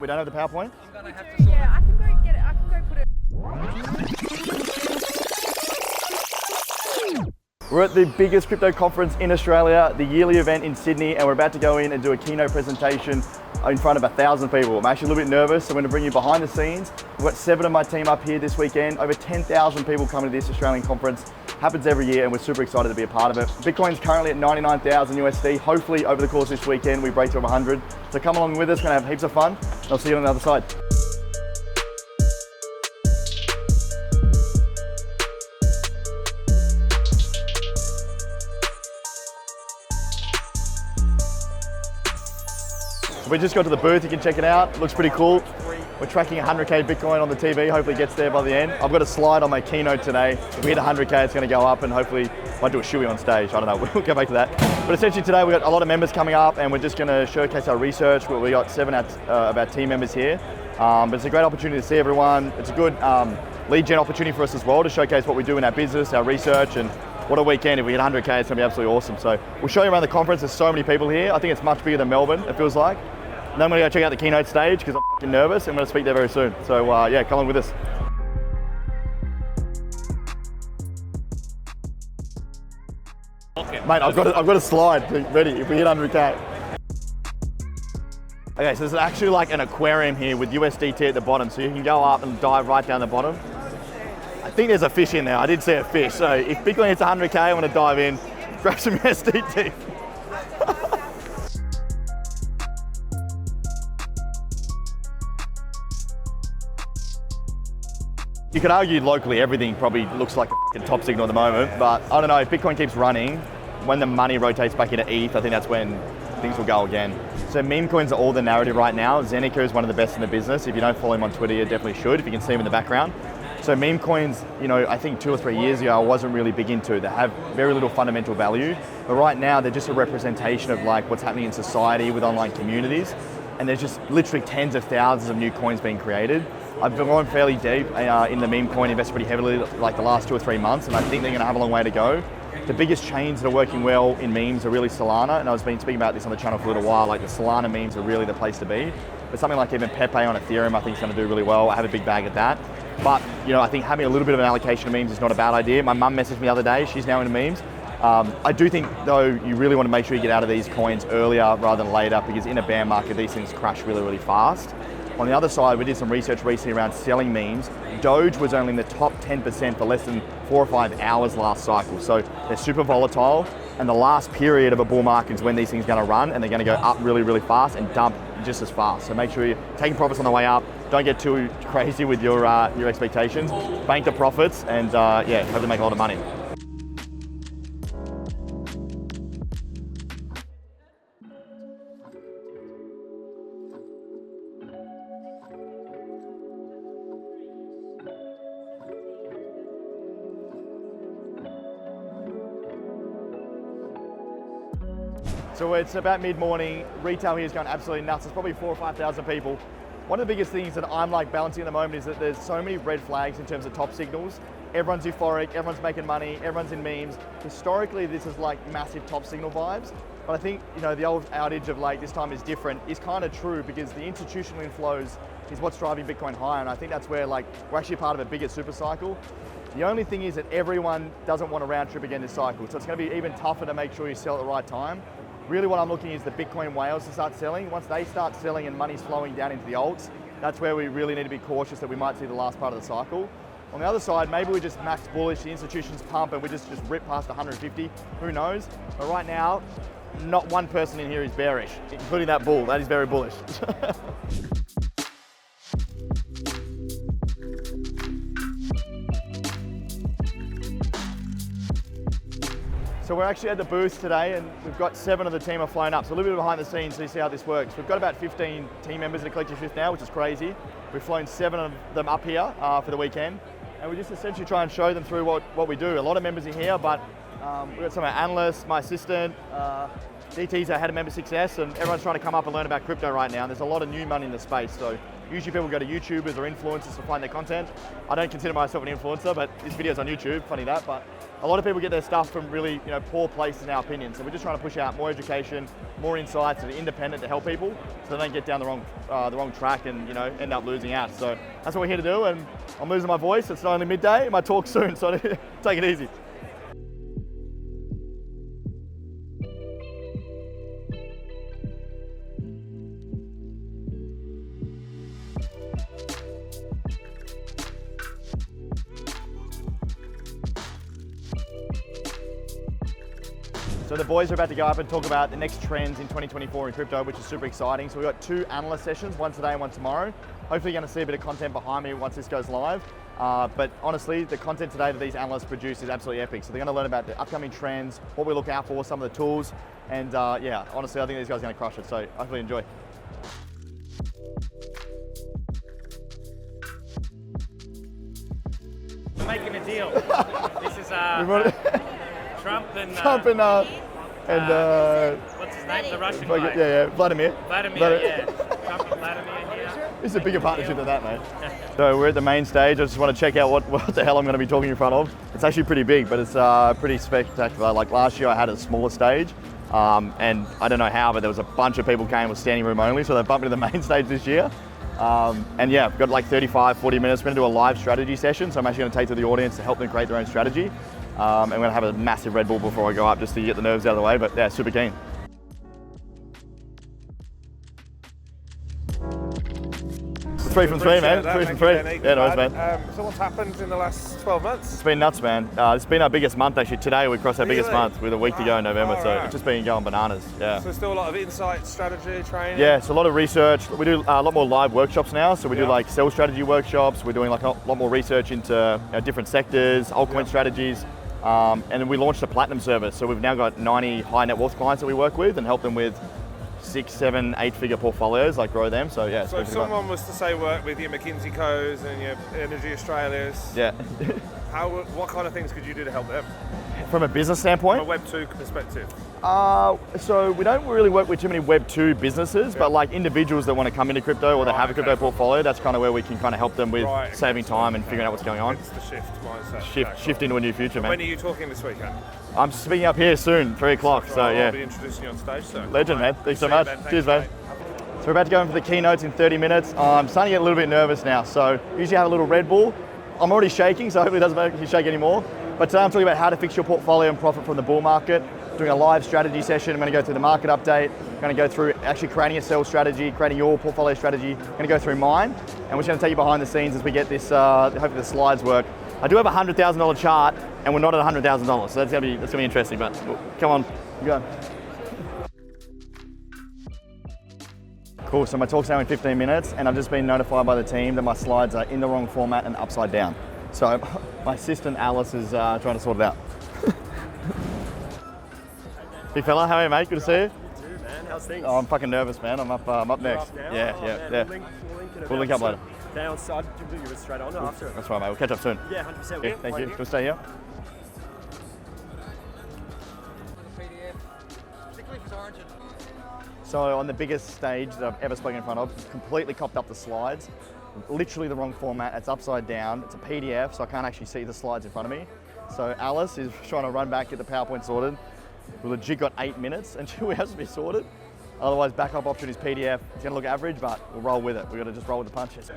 We don't have the PowerPoint? I'm gonna have to Yeah, I can go get it. I can go put it. We're at the biggest crypto conference in Australia, the yearly event in Sydney, and we're about to go in and do a keynote presentation in front of 1,000 people. I'm actually a little bit nervous, so I'm going to bring you behind the scenes. We've got 7 of my team up here this weekend. Over 10,000 people coming to this Australian conference. Happens every year, and we're super excited to be a part of it. Bitcoin's currently at 99,000 USD. Hopefully, over the course of this weekend, we break to 100. So come along with us, we're going to have heaps of fun. I'll see you on the other side. We just got to the booth, you can check it out. It looks pretty cool. We're tracking 100K Bitcoin on the TV, hopefully it gets there by the end. I've got a slide on my keynote today. If we hit 100K, it's gonna go up and hopefully might do a shoey on stage, I don't know, we'll get back to that. But essentially today we've got a lot of members coming up and we're just gonna showcase our research. We got 7 of our team members here. But it's a great opportunity to see everyone. It's a good lead gen opportunity for us as well to showcase what we do in our business, our research, and what a weekend. If we hit 100K, it's gonna be absolutely awesome. So we'll show you around the conference. There's so many people here. I think it's much bigger than Melbourne, it feels like. And then I'm gonna go check out the keynote stage because I'm fucking nervous. I'm gonna speak there very soon. So yeah, come on with us. Okay. Mate, I've got a slide ready if we hit 100K. Okay, so there's actually like an aquarium here with USDT at the bottom, so you can go up and dive right down the bottom. I think there's a fish in there. I did see a fish. So if Bitcoin hits 100K, I'm gonna dive in, grab some USDT. You could argue locally everything probably looks like a fucking top signal at the moment, but I don't know, if Bitcoin keeps running, when the money rotates back into ETH, I think that's when things will go again. So meme coins are all the narrative right now. Zeneca is one of the best in the business. If you don't follow him on Twitter, you definitely should, if you can see him in the background. So meme coins, you know, I think 2 or 3 years ago I wasn't really big into. They have very little fundamental value, but right now they're just a representation of like what's happening in society with online communities. And there's just literally tens of thousands of new coins being created. I've been going fairly deep in the meme coin, invested pretty heavily like the last 2 or 3 months, and I think they're gonna have a long way to go. The biggest chains that are working well in memes are really Solana, and I've been speaking about this on the channel for a little while, like the Solana memes are really the place to be. But something like even Pepe on Ethereum I think is gonna do really well. I have a big bag of that. But you know, I think having a little bit of an allocation of memes is not a bad idea. My mum messaged me the other day, she's now into memes. I do think though, you really want to make sure you get out of these coins earlier rather than later, because in a bear market, these things crash really, really fast. On the other side, we did some research recently around selling memes. Doge was only in the top 10% for less than 4 or 5 hours last cycle. So they're super volatile. And the last period of a bull market is when these things are gonna run and they're gonna go up really, really fast and dump just as fast. So make sure you're taking profits on the way up. Don't get too crazy with your expectations. Bank the profits and yeah, hope to make a lot of money. So it's about mid-morning, retail here is going absolutely nuts. There's probably 4,000 or 5,000 people. One of the biggest things that I'm like balancing at the moment is that there's so many red flags in terms of top signals. Everyone's euphoric, everyone's making money, everyone's in memes. Historically, this is like massive top signal vibes. But I think, you know, the old adage of like this time is different is kind of true, because the institutional inflows is what's driving Bitcoin higher. And I think that's where like we're actually part of a bigger super cycle. The only thing is that everyone doesn't want a round trip again this cycle. So it's going to be even tougher to make sure you sell at the right time. Really what I'm looking is the Bitcoin whales to start selling. Once they start selling and money's flowing down into the alts, that's where we really need to be cautious that we might see the last part of the cycle. On the other side, maybe we're just max bullish, the institutions pump and we just rip past 150, who knows? But right now, not one person in here is bearish, including that bull, that is very bullish. So we're actually at the booth today and we've got 7 of the team are flown up. So a little bit behind the scenes so you see how this works. We've got about 15 team members in the collective shift now, which is crazy. We've flown 7 of them up here for the weekend. And we just essentially try and show them through what we do. A lot of members are here, but we've got some of our analysts, my assistant, DT's had a member success, and everyone's trying to come up and learn about crypto right now. And there's a lot of new money in the space. So usually people go to YouTubers or influencers to find their content. I don't consider myself an influencer, but this video's on YouTube, funny that. But a lot of people get their stuff from really poor places in our opinion. So we're just trying to push out more education, more insights that are independent to help people so they don't get down the wrong track and end up losing out. So that's what we're here to do, and I'm losing my voice. It's not only midday, my talk soon, so take it easy. So the boys are about to go up and talk about the next trends in 2024 in crypto, which is super exciting. So we've got 2 analyst sessions, one today and one tomorrow. Hopefully you're going to see a bit of content behind me once this goes live. But honestly, the content today that these analysts produce is absolutely epic. So they're going to learn about the upcoming trends, what we look out for, some of the tools. And yeah, honestly, I think these guys are going to crush it. So hopefully enjoy. We're making a deal. This is Trump and what's his name? The Russian guy. Yeah, Vladimir. Vladimir, yeah. Trump and Vladimir here. It's a bigger partnership than that, mate. So we're at the main stage. I just want to check out what the hell I'm going to be talking in front of. It's actually pretty big, but it's pretty spectacular. Like last year I had a smaller stage, and I don't know how, but there was a bunch of people came with standing room only, so they bumped me to the main stage this year. And yeah, we've got like 35, 40 minutes. We're going to do a live strategy session, so I'm actually going to take to the audience to help them create their own strategy. And we're going to have a massive Red Bull before I go up just to get the nerves out of the way, but yeah, super keen. Three from three, man. 3 from 3. Yeah, nice, man. So what's happened in the last 12 months? It's been nuts, man. It's been our biggest month, actually. Today we crossed our biggest month with a week to go in November, so it's just been going bananas. Yeah. So still a lot of insight, strategy, training? Yeah, it's a lot of research. We do a lot more live workshops now, so we do like sell strategy workshops. We're doing like a lot more research into different sectors, altcoin strategies. And then we launched a platinum service, so we've now got 90 high net worth clients that we work with and help them with 6, 7, 8-figure portfolios, like grow them. So yeah. So if someone was to say work with your McKinsey Co's and your Energy Australias, yeah, what kind of things could you do to help them? From a business standpoint? From a Web 2 perspective. So we don't really work with too many Web 2 businesses, but like individuals that want to come into crypto or that have a crypto portfolio, that's kind of where we can kind of help them with saving time and figuring out what's going on. It's the shift mindset. Shift into a new future, man. When are you talking this weekend? I'm speaking up here soon, 3 o'clock, so yeah. I'll be introducing you on stage soon. Legend, man. Thanks so much. Cheers, man. So we're about to go in for the keynotes in 30 minutes. I'm starting to get a little bit nervous now, so usually I have a little Red Bull. I'm already shaking, so hopefully it doesn't make you shake anymore. But today I'm talking about how to fix your portfolio and profit from the bull market. Doing a live strategy session. I'm going to go through the market update. I'm going to go through actually creating a sales strategy, creating your portfolio strategy. I'm going to go through mine, and we're just going to take you behind the scenes as we get this. Hopefully the slides work. I do have a $100,000 chart, and we're not at $100,000, so that's going to be interesting. But come on, go. Cool. So my talk's now in 15 minutes, and I've just been notified by the team that my slides are in the wrong format and upside down. So my assistant Alice is trying to sort it out. Big fella, how are you, mate? Good to see you. You too, man. How's things? Oh, I'm fucking nervous, man. I'm up next. Yeah. We'll link up later. Okay, on side, you were straight on after. That's right, mate. We'll catch up soon. Yeah, 100%. Okay, thank you. We'll stay here. So on the biggest stage that I've ever spoken in front of, completely copped up the slides. Literally the wrong format. It's upside down. It's a PDF, so I can't actually see the slides in front of me. So Alice is trying to run back, get the PowerPoint sorted. We legit got 8 minutes until it has to be sorted. Otherwise, backup option is PDF. It's going to look average, but we'll roll with it. We've got to just roll with the punches.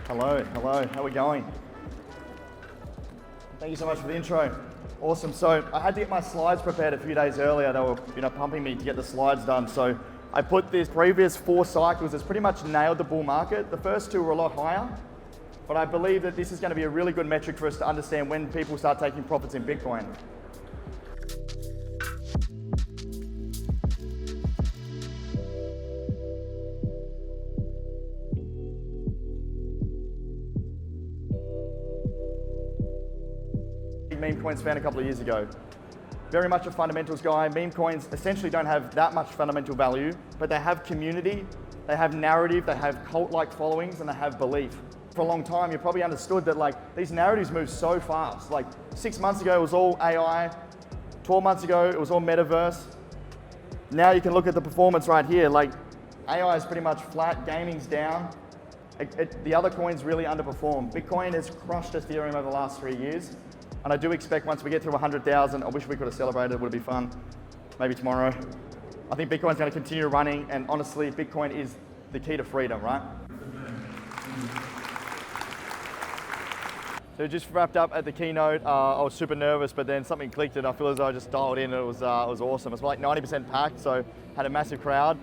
Hello. How are we going? Thank you so much for the intro. Awesome. So I had to get my slides prepared a few days earlier. They were, pumping me to get the slides done. So I put these previous 4 cycles that's pretty much nailed the bull market. The first 2 were a lot higher. But I believe that this is going to be a really good metric for us to understand when people start taking profits in Bitcoin. Meme coins fan a couple of years ago. Very much a fundamentals guy. Meme coins essentially don't have that much fundamental value, but they have community, they have narrative, they have cult-like followings, and they have belief. for a long time, you probably understood that like these narratives move so fast. Like 6 months ago, it was all AI. 12 months ago, it was all metaverse. Now you can look at the performance right here. Like AI is pretty much flat, gaming's down. The other coins really underperform. Bitcoin has crushed Ethereum over the last 3 years. And I do expect once we get through 100,000, I wish we could have celebrated, it would be fun. Maybe tomorrow. I think Bitcoin's going to continue running, and honestly, Bitcoin is the key to freedom, right? So just wrapped up at the keynote. I was super nervous, but then something clicked and I feel as though I just dialed in. It was awesome. It's like 90% packed, so had a massive crowd.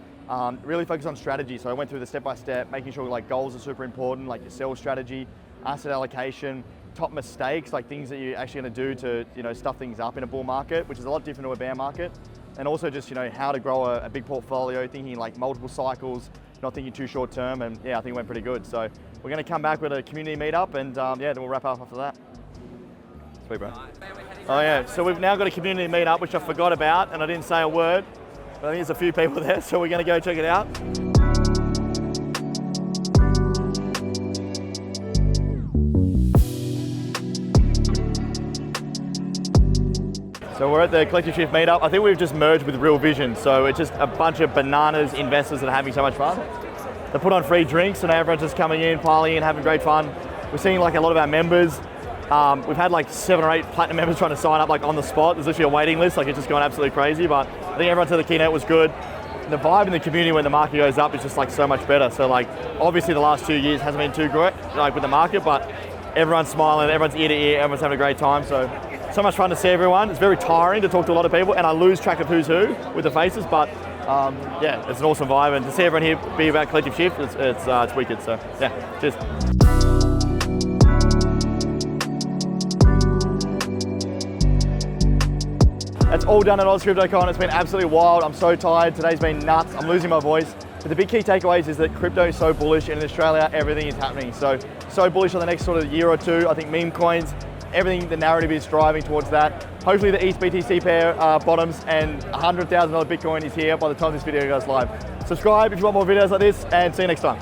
Really focused on strategy. So I went through the step-by-step, making sure like goals are super important, like your sales strategy, asset allocation, top mistakes, like things that you're actually going to do to stuff things up in a bull market, which is a lot different to a bear market. And also just how to grow a big portfolio, thinking like multiple cycles, not thinking too short term. And yeah, I think it went pretty good. So we're going to come back with a community meetup, and yeah, then we'll wrap up after that. Sweet, bro. Oh yeah, so we've now got a community meetup, which I forgot about, and I didn't say a word, but I think there's a few people there, so we're going to go check it out. So we're at the Collective Shift meetup. I think we've just merged with Real Vision. So it's just a bunch of bananas investors that are having so much fun. They put on free drinks and everyone's just coming in, piling in, having great fun. We're seeing like a lot of our members. We've had like 7 or 8 platinum members trying to sign up like on the spot. There's literally a waiting list, like it's just going absolutely crazy. But I think everyone said the keynote was good. The vibe in the community when the market goes up is just like so much better. So like obviously the last 2 years hasn't been too great like with the market, but everyone's smiling, everyone's ear to ear, everyone's having a great time. So much fun to see everyone. It's very tiring to talk to a lot of people, and I lose track of who's who with the faces, but yeah, it's an awesome vibe, and to see everyone here be about Collective Shift, it's wicked. So yeah, cheers. That's all done at Aus Crypto Con. It's been absolutely wild. I'm so tired. Today's been nuts. I'm losing my voice. But the big key takeaways is that crypto is so bullish, and in Australia, everything is happening. So bullish on the next sort of year or two. I think meme coins, everything, the narrative is driving towards that. Hopefully the ETH BTC pair bottoms, and $100,000 Bitcoin is here by the time this video goes live. Subscribe if you want more videos like this, and see you next time.